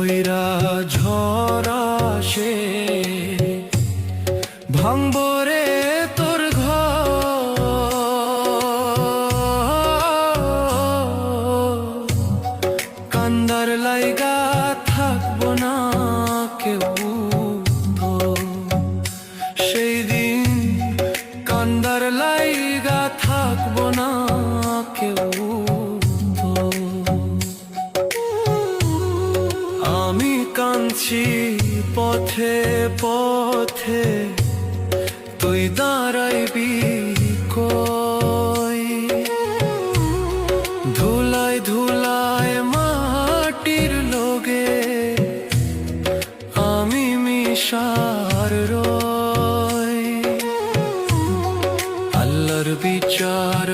বইরা ঝরা সে ভাঙবো রে তোর ঘর, কান্দার লাইগা থাকবো না কেউ তো, সেই দিন কান্দার লাইগা থাকবো না কেউ তো। আমি কাঁদছি পথে পথে, তুই দাঁড়াইবি কই? ধুলায় ধুলায় মাটির লোগে আমি মিশার রই। আল্লাহর বিচার